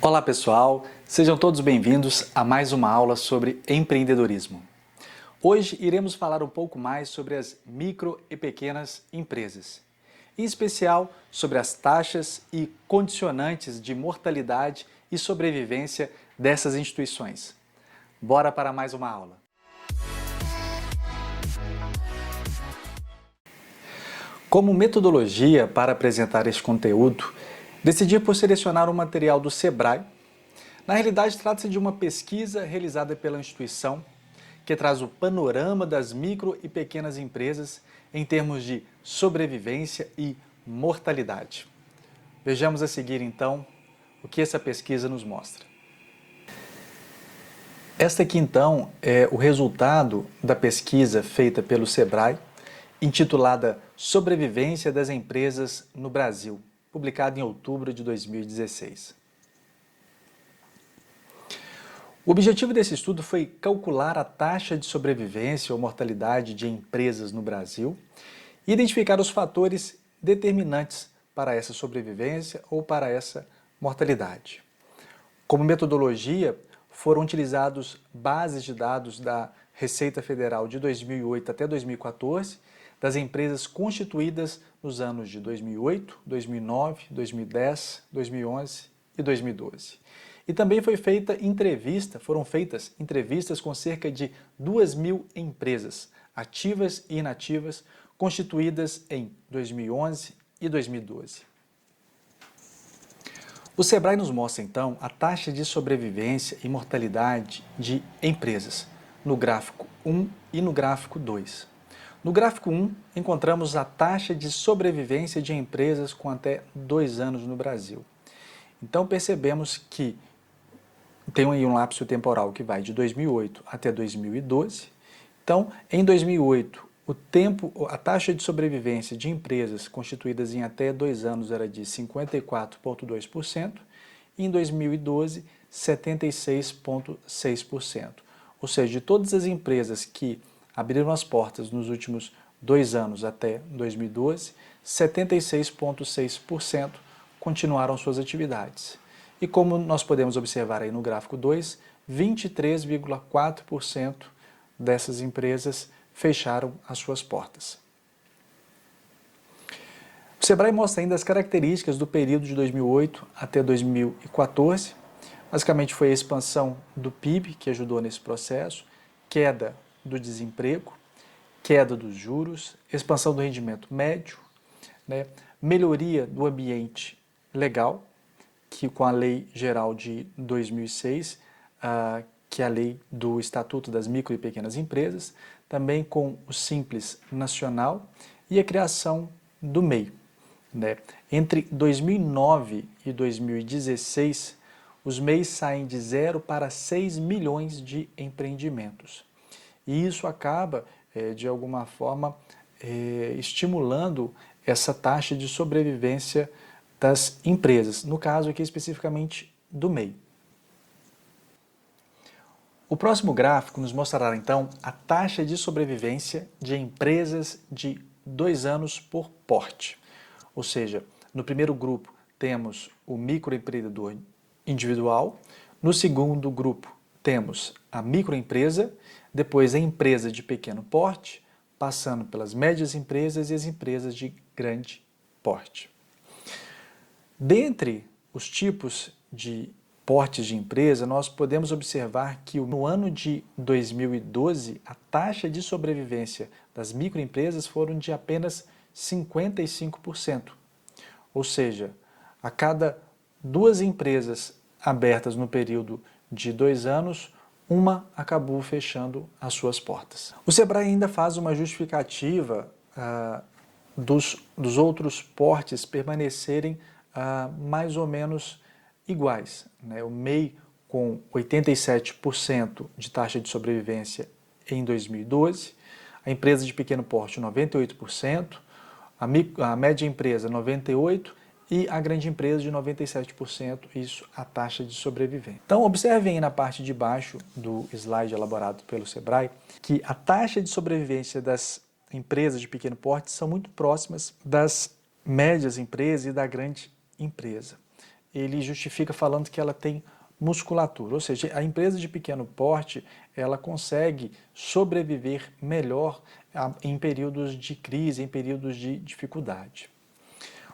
Olá pessoal, sejam todos bem-vindos a mais uma aula sobre empreendedorismo. Hoje iremos falar um pouco mais sobre as micro e pequenas empresas, em especial sobre as taxas e condicionantes de mortalidade e sobrevivência dessas instituições. Bora para mais uma aula. Como metodologia para apresentar este conteúdo, decidi por selecionar um material do Sebrae. Na realidade, trata-se de uma pesquisa realizada pela instituição que traz o panorama das micro e pequenas empresas em termos de sobrevivência e mortalidade. Vejamos a seguir, então, o que essa pesquisa nos mostra. Esta aqui, então, é o resultado da pesquisa feita pelo Sebrae, intitulada Sobrevivência das Empresas no Brasil, publicada em outubro de 2016. O objetivo desse estudo foi calcular a taxa de sobrevivência ou mortalidade de empresas no Brasil e identificar os fatores determinantes para essa sobrevivência ou para essa mortalidade. Como metodologia, foram utilizados bases de dados da Receita Federal de 2008 até 2014, das empresas constituídas nos anos de 2008, 2009, 2010, 2011 e 2012. E também foram feitas entrevistas com cerca de 2.000 empresas, ativas e inativas, constituídas em 2011 e 2012. O Sebrae nos mostra, então, a taxa de sobrevivência e mortalidade de empresas, no gráfico 1 e no gráfico 2. No gráfico 1, encontramos a taxa de sobrevivência de empresas com até 2 anos no Brasil. Então, percebemos que tem aí um lapso temporal que vai de 2008 até 2012. Então, em 2008, a taxa de sobrevivência de empresas constituídas em até 2 anos era de 54,2% e em 2012, 76,6%. Ou seja, de todas as empresas que abriram as portas nos últimos 2 anos até 2012, 76,6% continuaram suas atividades. E como nós podemos observar aí no gráfico 2, 23,4% dessas empresas fecharam as suas portas. O Sebrae mostra ainda as características do período de 2008 até 2014. Basicamente foi a expansão do PIB que ajudou nesse processo, queda do desemprego, queda dos juros, expansão do rendimento médio, melhoria do ambiente legal, que com a Lei Geral de 2006, que é a lei do Estatuto das Micro e Pequenas Empresas, também com o Simples Nacional e a criação do MEI. Entre 2009 e 2016, os MEIs saem de 0 para 6 milhões de empreendimentos. E isso acaba, de alguma forma, estimulando essa taxa de sobrevivência das empresas, no caso aqui especificamente do MEI. O próximo gráfico nos mostrará então a taxa de sobrevivência de empresas de 2 anos por porte. Ou seja, no primeiro grupo temos o microempreendedor individual, no segundo grupo temos a microempresa, depois a empresa de pequeno porte, passando pelas médias empresas e as empresas de grande porte. Dentre os tipos de portes de empresa, nós podemos observar que no ano de 2012, a taxa de sobrevivência das microempresas foram de apenas 55%. Ou seja, a cada 2 empresas abertas no período de 2 anos, uma acabou fechando as suas portas. O Sebrae ainda faz uma justificativa dos outros portes permanecerem mais ou menos iguais. O MEI com 87% de taxa de sobrevivência em 2012, a empresa de pequeno porte 98%, a média empresa 98% e a grande empresa de 97%, isso a taxa de sobrevivência. Então observem aí na parte de baixo do slide elaborado pelo Sebrae que a taxa de sobrevivência das empresas de pequeno porte são muito próximas das médias empresas e da grande empresa. ele justifica falando que ela tem musculatura, ou seja, a empresa de pequeno porte, ela consegue sobreviver melhor em períodos de crise, em períodos de dificuldade.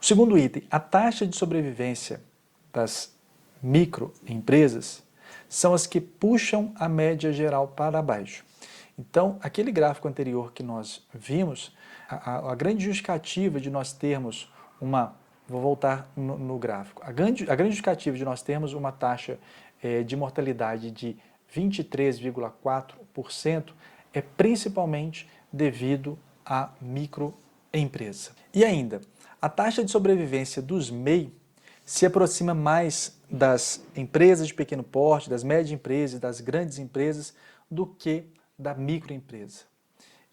O segundo item, a taxa de sobrevivência das microempresas são as que puxam a média geral para baixo. Então, aquele gráfico anterior que nós vimos, a grande justificativa de nós termos vou voltar no gráfico, a grande justificativa de nós termos uma taxa de mortalidade de 23,4% é principalmente devido à microempresa. E ainda, a taxa de sobrevivência dos MEI se aproxima mais das empresas de pequeno porte, das médias empresas, das grandes empresas, do que da microempresa.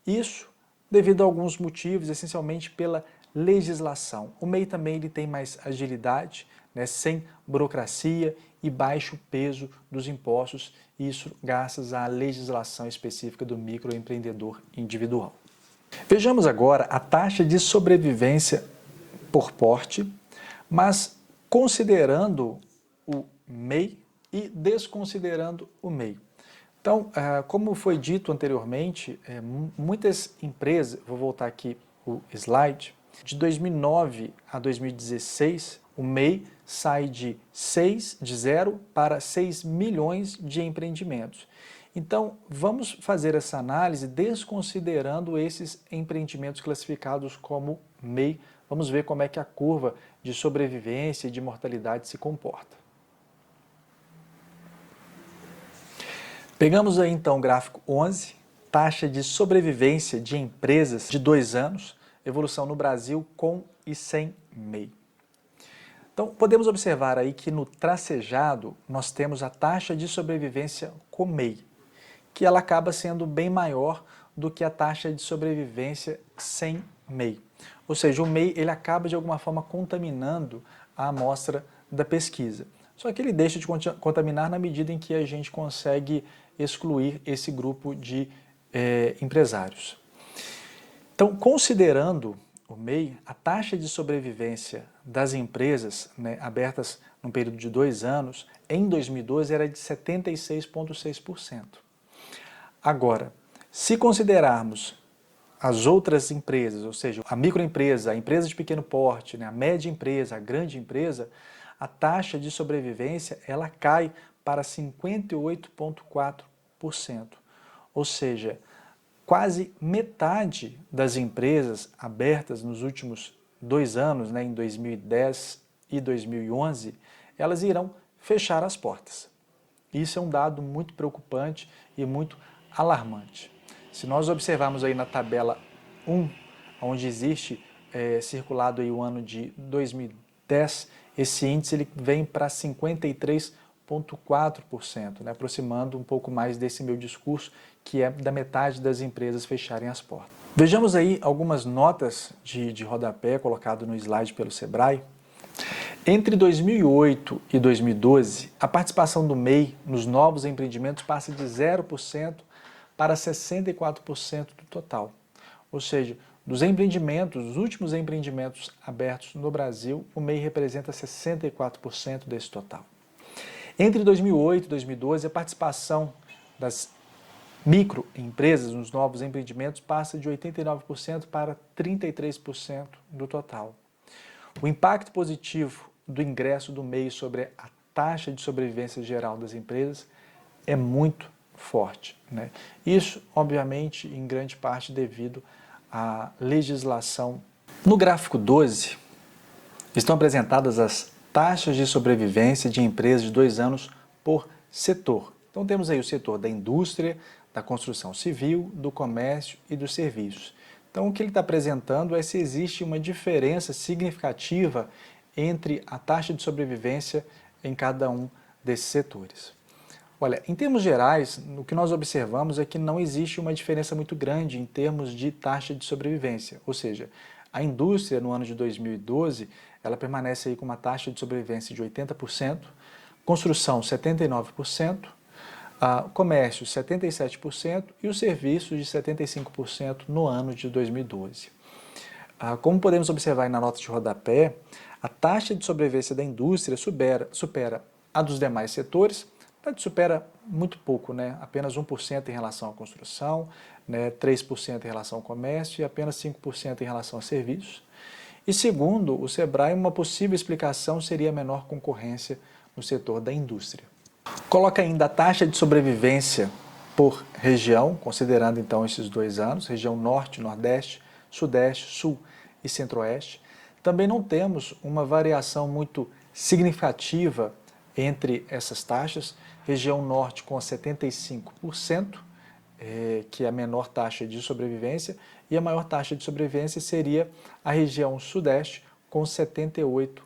Isso devido a alguns motivos, essencialmente pela legislação. O MEI também ele tem mais agilidade, né, sem burocracia e baixo peso dos impostos, isso graças à legislação específica do microempreendedor individual. Vejamos agora a taxa de sobrevivência por porte, mas considerando o MEI e desconsiderando o MEI. Então, como foi dito anteriormente, muitas empresas, vou voltar aqui o slide, de 2009 a 2016, o MEI sai de 0 para 6 milhões de empreendimentos. Então, vamos fazer essa análise desconsiderando esses empreendimentos classificados como MEI. Vamos ver como é que a curva de sobrevivência e de mortalidade se comporta. Pegamos aí então o gráfico 11, taxa de sobrevivência de empresas de 2 anos, evolução no Brasil com e sem MEI. Então, podemos observar aí que no tracejado nós temos a taxa de sobrevivência com MEI, que ela acaba sendo bem maior do que a taxa de sobrevivência sem MEI. Ou seja, o MEI ele acaba de alguma forma contaminando a amostra da pesquisa. Só que ele deixa de contaminar na medida em que a gente consegue excluir esse grupo de empresários. Então, considerando o MEI, a taxa de sobrevivência das empresas, né, abertas num período de 2 anos, em 2012 era de 76,6%. Agora, se considerarmos as outras empresas, ou seja, a microempresa, a empresa de pequeno porte, né, a média empresa, a grande empresa, a taxa de sobrevivência ela cai para 58,4%. Ou seja, quase metade das empresas abertas nos últimos 2 anos, né, em 2010 e 2011, elas irão fechar as portas. Isso é um dado muito preocupante e muito alarmante. Se nós observarmos aí na tabela 1, onde existe circulado aí o ano de 2010, esse índice ele vem para 53,4%, né, aproximando um pouco mais desse meu discurso, que é da metade das empresas fecharem as portas. Vejamos aí algumas notas de rodapé colocado no slide pelo Sebrae. Entre 2008 e 2012, a participação do MEI nos novos empreendimentos passa de 0% para 64% do total. Ou seja, dos empreendimentos, os últimos empreendimentos abertos no Brasil, o MEI representa 64% desse total. Entre 2008 e 2012, a participação das microempresas nos novos empreendimentos passa de 89% para 33% do total. O impacto positivo do ingresso do MEI sobre a taxa de sobrevivência geral das empresas é muito forte, né? Isso, obviamente, em grande parte devido à legislação. No gráfico 12, estão apresentadas as taxas de sobrevivência de empresas de 2 anos por setor. Então temos aí o setor da indústria, da construção civil, do comércio e dos serviços. Então o que ele está apresentando é se existe uma diferença significativa entre a taxa de sobrevivência em cada um desses setores. Olha, em termos gerais, o que nós observamos é que não existe uma diferença muito grande em termos de taxa de sobrevivência, ou seja, a indústria no ano de 2012, ela permanece aí com uma taxa de sobrevivência de 80%, construção 79%, comércio 77% e os serviços de 75% no ano de 2012. Como podemos observar aí na nota de rodapé, A taxa de sobrevivência da indústria supera a dos demais setores, supera muito pouco, né? Apenas 1% em relação à construção, né? 3% em relação ao comércio e apenas 5% em relação a serviços. E segundo o Sebrae, uma possível explicação seria a menor concorrência no setor da indústria. Coloca ainda a taxa de sobrevivência por região, considerando então esses 2 anos, região Norte, Nordeste, Sudeste, Sul e Centro-Oeste. Também não temos uma variação muito significativa entre essas taxas, região Norte com 75%, que é a menor taxa de sobrevivência, e a maior taxa de sobrevivência seria a região Sudeste com 78%.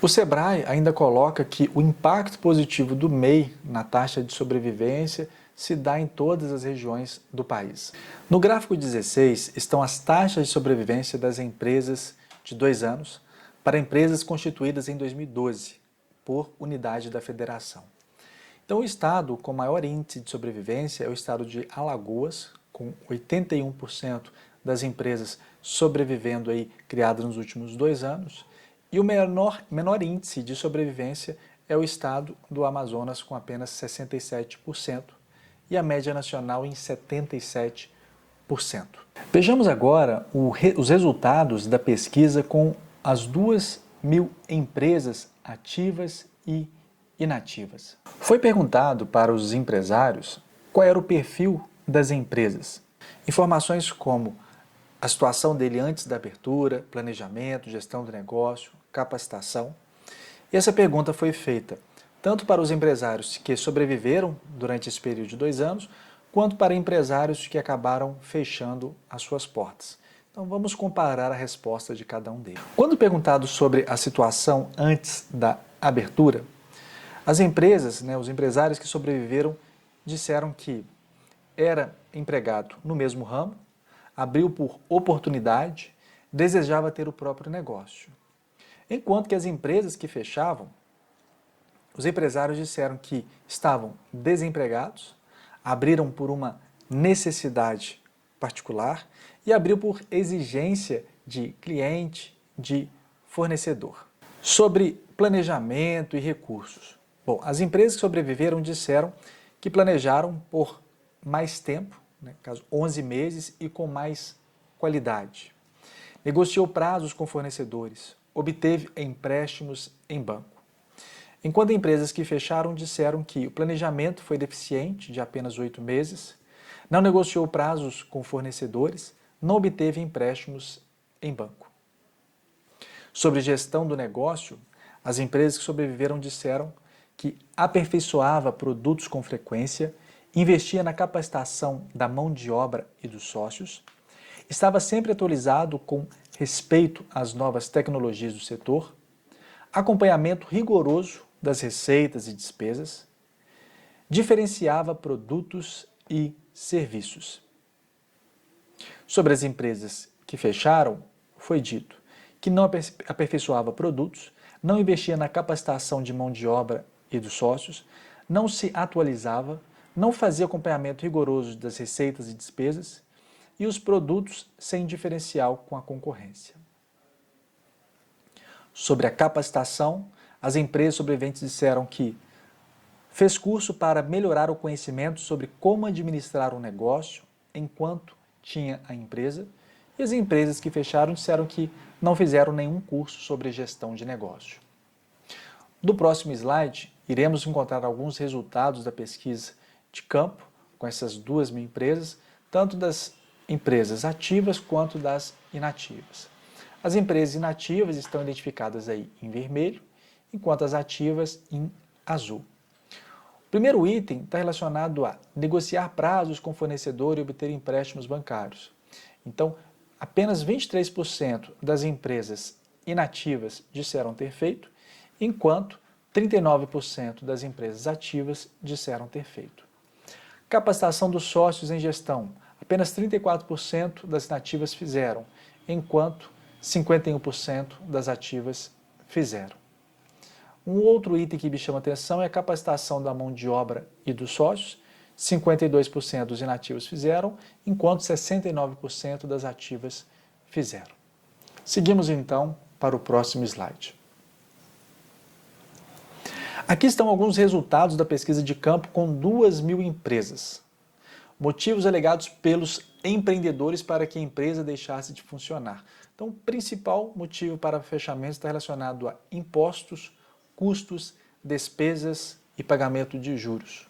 O Sebrae ainda coloca que o impacto positivo do MEI na taxa de sobrevivência se dá em todas as regiões do país. No gráfico 16 estão as taxas de sobrevivência das empresas de 2 anos para empresas constituídas em 2012, por unidade da federação. Então, o estado com maior índice de sobrevivência é o estado de Alagoas, com 81% das empresas sobrevivendo aí, criadas nos últimos 2 anos, e o menor índice de sobrevivência é o estado do Amazonas, com apenas 67%, e a média nacional em 77%. Vejamos agora os resultados da pesquisa com as 2.000 empresas ativas e inativas. Foi perguntado para os empresários qual era o perfil das empresas. Informações como a situação dele antes da abertura, planejamento, gestão do negócio, capacitação. E essa pergunta foi feita tanto para os empresários que sobreviveram durante esse período de 2 anos, quanto para empresários que acabaram fechando as suas portas. Então vamos comparar a resposta de cada um deles. Quando perguntado sobre a situação antes da abertura, as empresas, os empresários que sobreviveram, disseram que era empregado no mesmo ramo, abriu por oportunidade, desejava ter o próprio negócio. Enquanto que as empresas que fechavam, os empresários disseram que estavam desempregados, abriram por uma necessidade particular e abriu por exigência de cliente, de fornecedor. Sobre planejamento e recursos. Bom, as empresas que sobreviveram disseram que planejaram por mais tempo, caso 11 meses, e com mais qualidade. Negociou prazos com fornecedores, obteve empréstimos em banco. Enquanto empresas que fecharam disseram que o planejamento foi deficiente, de apenas 8 meses, não negociou prazos com fornecedores, não obteve empréstimos em banco. Sobre gestão do negócio, as empresas que sobreviveram disseram que aperfeiçoava produtos com frequência, investia na capacitação da mão de obra e dos sócios, estava sempre atualizado com respeito às novas tecnologias do setor, acompanhamento rigoroso das receitas e despesas, diferenciava produtos e serviços. Sobre as empresas que fecharam, foi dito que não aperfeiçoava produtos, não investia na capacitação de mão de obra e dos sócios, não se atualizava, não fazia acompanhamento rigoroso das receitas e despesas e os produtos sem diferencial com a concorrência. Sobre a capacitação, as empresas sobreviventes disseram que fez curso para melhorar o conhecimento sobre como administrar um negócio enquanto tinha a empresa, e as empresas que fecharam disseram que não fizeram nenhum curso sobre gestão de negócio. No próximo slide, iremos encontrar alguns resultados da pesquisa de campo com essas 2.000 empresas, tanto das empresas ativas quanto das inativas. As empresas inativas estão identificadas aí em vermelho, enquanto as ativas em azul. O primeiro item está relacionado a negociar prazos com o fornecedor e obter empréstimos bancários. Então, apenas 23% das empresas inativas disseram ter feito, enquanto 39% das empresas ativas disseram ter feito. Capacitação dos sócios em gestão. Apenas 34% das inativas fizeram, enquanto 51% das ativas fizeram. Um outro item que me chama a atenção é a capacitação da mão de obra e dos sócios. 52% dos inativos fizeram, enquanto 69% das ativas fizeram. Seguimos então para para o próximo slide. Aqui estão alguns resultados da pesquisa de campo com 2.000 empresas. Motivos alegados pelos empreendedores para que a empresa deixasse de funcionar. Então, o principal motivo para o fechamento está relacionado a impostos, custos, despesas e pagamento de juros.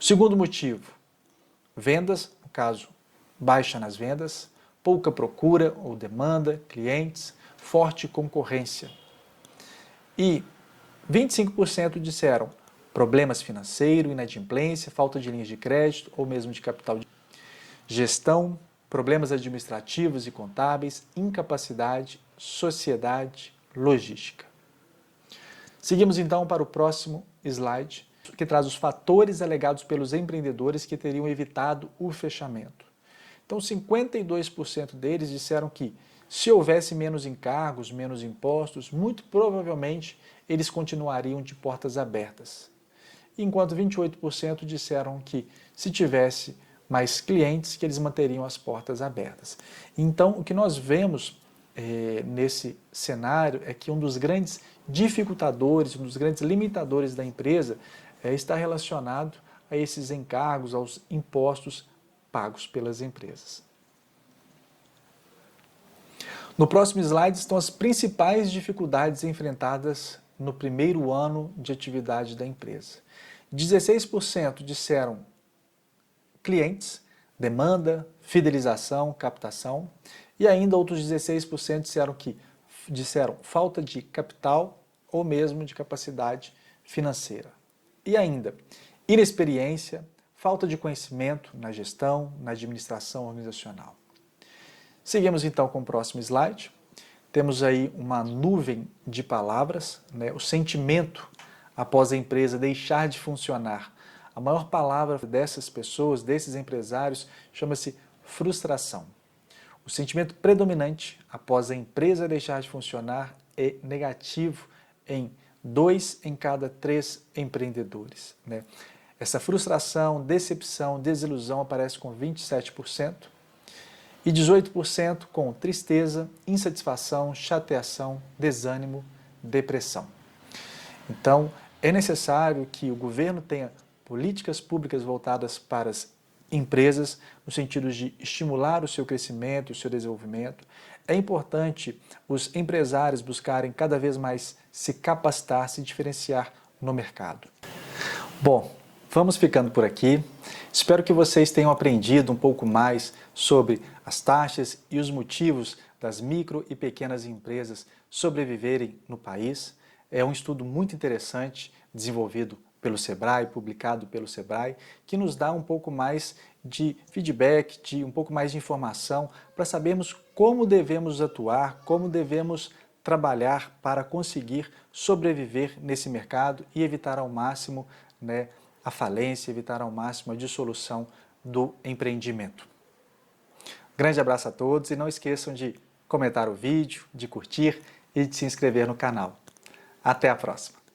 O segundo motivo, vendas, no caso, baixa nas vendas, pouca procura ou demanda, clientes, forte concorrência. E 25% disseram problemas financeiros, inadimplência, falta de linhas de crédito ou mesmo de capital de gestão, problemas administrativos e contábeis, incapacidade, sociedade, logística. Seguimos então para o próximo slide, que traz os fatores alegados pelos empreendedores que teriam evitado o fechamento. Então, 52% deles disseram que, se houvesse menos encargos, menos impostos, muito provavelmente eles continuariam de portas abertas. Enquanto 28% disseram que, se tivesse mais clientes, que eles manteriam as portas abertas. Então, o que nós vemos nesse cenário é que um dos grandes dificultadores, um dos grandes limitadores da empresa está relacionado a esses encargos, aos impostos pagos pelas empresas. No próximo slide estão as principais dificuldades enfrentadas no primeiro ano de atividade da empresa. 16% disseram clientes, demanda, fidelização, captação, e ainda outros 16% disseram falta de capital ou mesmo de capacidade financeira. E ainda, inexperiência, falta de conhecimento na gestão, na administração organizacional. Seguimos então com o próximo slide. Temos aí uma nuvem de palavras, né? O sentimento após a empresa deixar de funcionar. A maior palavra dessas pessoas, desses empresários, chama-se frustração. O sentimento predominante após a empresa deixar de funcionar é negativo em 2 em cada 3 empreendedores, né? Essa frustração, decepção, desilusão aparece com 27% e 18% com tristeza, insatisfação, chateação, desânimo, depressão. Então, é necessário que o governo tenha políticas públicas voltadas para as empresas, no sentido de estimular o seu crescimento e o seu desenvolvimento. É importante os empresários buscarem cada vez mais se capacitar, se diferenciar no mercado. Bom, vamos ficando por aqui. Espero que vocês tenham aprendido um pouco mais sobre as taxas e os motivos das micro e pequenas empresas sobreviverem no país. É um estudo muito interessante, desenvolvido pelo Sebrae, publicado pelo Sebrae, que nos dá um pouco mais de feedback, um pouco mais de informação para sabermos como devemos atuar, como devemos trabalhar para conseguir sobreviver nesse mercado e evitar ao máximo, né, a falência, evitar ao máximo a dissolução do empreendimento. Grande abraço a todos e não esqueçam de comentar o vídeo, de curtir e de se inscrever no canal. Até a próxima!